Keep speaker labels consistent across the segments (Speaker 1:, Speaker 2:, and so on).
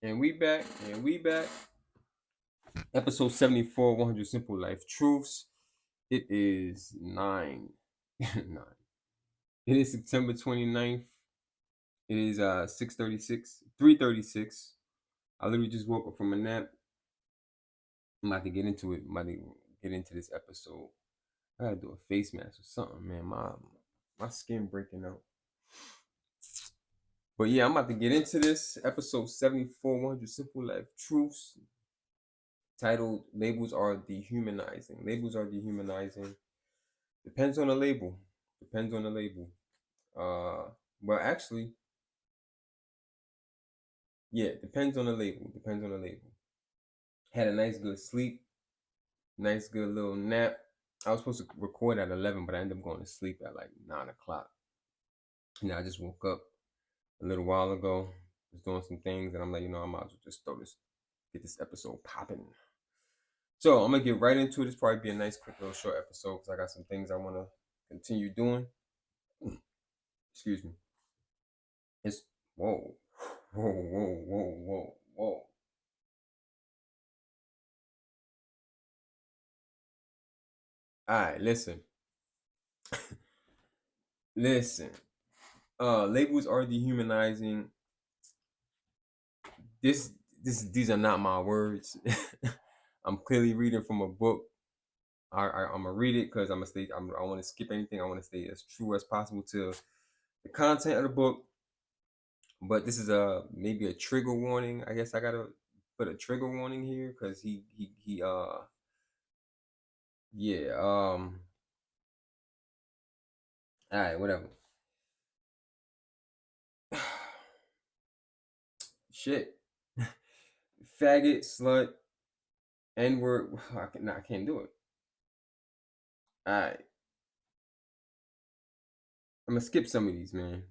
Speaker 1: And we back, Episode 74, 100 Simple Life Truths. It is 9. 9. It is September 29th. It is 6:36, 3:36. I literally just woke up from a nap. I'm about to get into it. I'm about to get into this episode. I gotta do a face mask or something, man. My skin breaking out. But yeah, I'm about to get into this. Episode 74, 100 Simple Life Truths, titled Labels Are Dehumanizing. Labels are dehumanizing. Depends on the label. Depends on the label. Well, actually, yeah, depends on the label. Depends on the label. Had a nice good sleep, nice good little nap. I was supposed to record at 11, but I ended up going to sleep at like 9 o'clock. And I just woke up a little while ago, was doing some things, and I'm like, I might as well just get this episode popping. So I'm gonna get right into it. It's probably be a nice, quick, little short episode because I got some things I want to continue doing. Excuse me. It's whoa, whoa, whoa, whoa, whoa, whoa. All right, listen, listen. Labels are dehumanizing. This, these are not my words. I'm clearly reading from a book. I'm gonna read it because I want to skip anything. I want to stay as true as possible to the content of the book. But this is maybe a trigger warning. I guess I gotta put a trigger warning here because he yeah all right, whatever. Shit. Faggot, slut, N word. I can't do it. All right, I'm gonna skip some of these, man.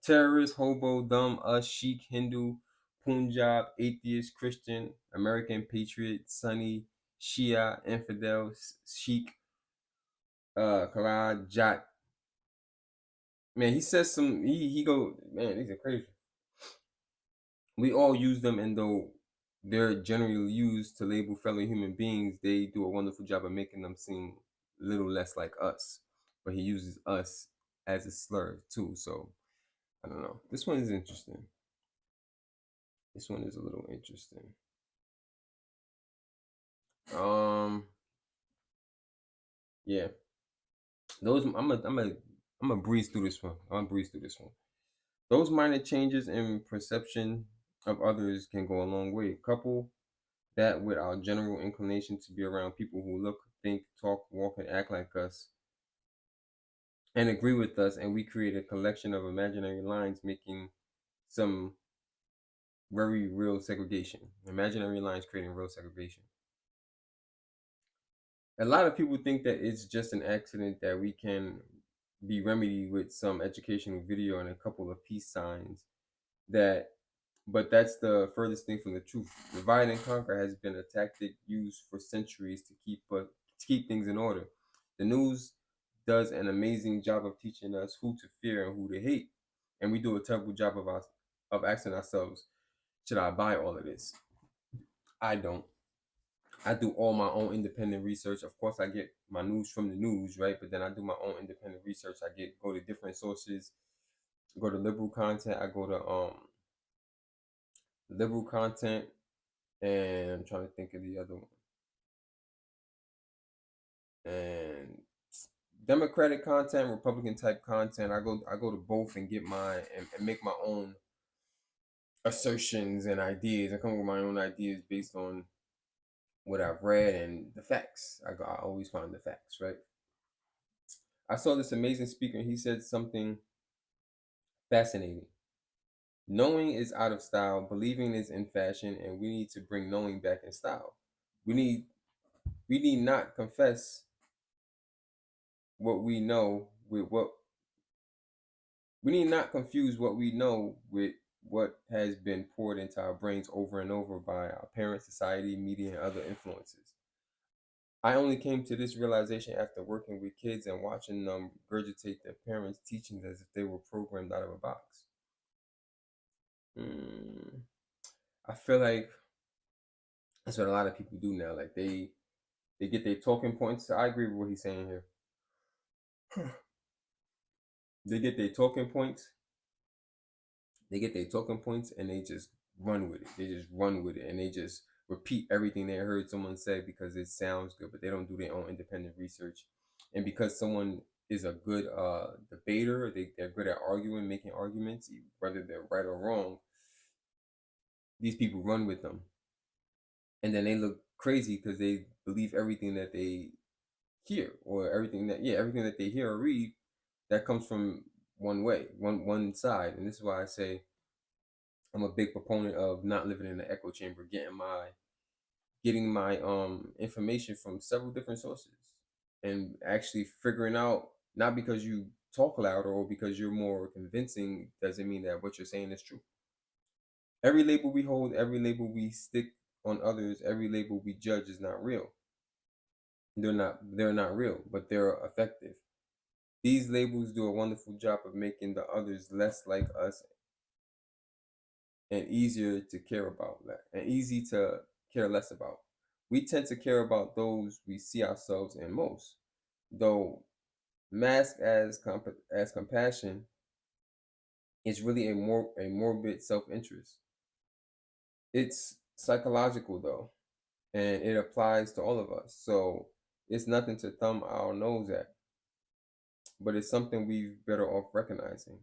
Speaker 1: Terrorist, hobo, dumb, us, sheik, Hindu, Punjab, atheist, Christian, American patriot, Sunni, Shia, infidel, sheik, Quran, Jat. Man, he says some. He go. Man, these are crazy. We all use them, and though they're generally used to label fellow human beings, they do a wonderful job of making them seem a little less like us. But he uses us as a slur too, so I don't know. This one is interesting. This one is a little interesting. Um, yeah. Those I'm gonna breeze through this one. I'm gonna breeze through this one. Those minor changes in perception of others can go a long way. Couple that with our general inclination to be around people who look, think, talk, walk, and act like us and agree with us, and we create a collection of imaginary lines making some very real segregation. Imaginary lines creating real segregation. A lot of people think that it's just an accident that we can be remedied with some educational video and a couple of peace signs that but that's the furthest thing from the truth. Divide and conquer has been a tactic used for centuries to keep things in order. The news does an amazing job of teaching us who to fear and who to hate, and we do a terrible job of asking ourselves, should I buy all of this? I don't. I do all my own independent research. Of course, I get my news from the news, right? But then I do my own independent research. Go to different sources, go to liberal content. I go to liberal content, and I'm trying to think of the other one. And Democratic content, Republican type content. I go to both and get my and make my own assertions and ideas. I come up with my own ideas based on what I've read and the facts. I always find the facts, right? I saw this amazing speaker and he said something fascinating. Knowing is out of style, believing is in fashion, and we need to bring knowing back in style. We need we need not confess what we know with what we need not confuse what we know with what has been poured into our brains over and over by our parents, society, media, and other influences. I only came to this realization after working with kids and watching them regurgitate their parents' teachings as if they were programmed out of a box. Hmm. I feel like that's what a lot of people do now. Like they get their talking points. I agree with what he's saying here. They get their talking points. They get their talking points and they just run with it. They just run with it and they just repeat everything they heard someone say because it sounds good, but they don't do their own independent research. And because someone is a good debater, they're good at arguing, making arguments, whether they're right or wrong, these people run with them. And then they look crazy because they believe everything that they hear, or everything that they hear or read that comes from one way, one side. And this is why I say I'm a big proponent of not living in the echo chamber, getting my information from several different sources, and actually figuring out, not because you talk louder or because you're more convincing doesn't mean that what you're saying is true. Every label we hold, every label we stick on others, every label we judge is not real. They're not real, but they're effective. These labels do a wonderful job of making the others less like us and easier to care about, and easy to care less about. We tend to care about those we see ourselves in most, though masked as compassion is really a morbid self-interest. It's psychological though, and it applies to all of us. So it's nothing to thumb our nose at, but it's something we better off recognizing.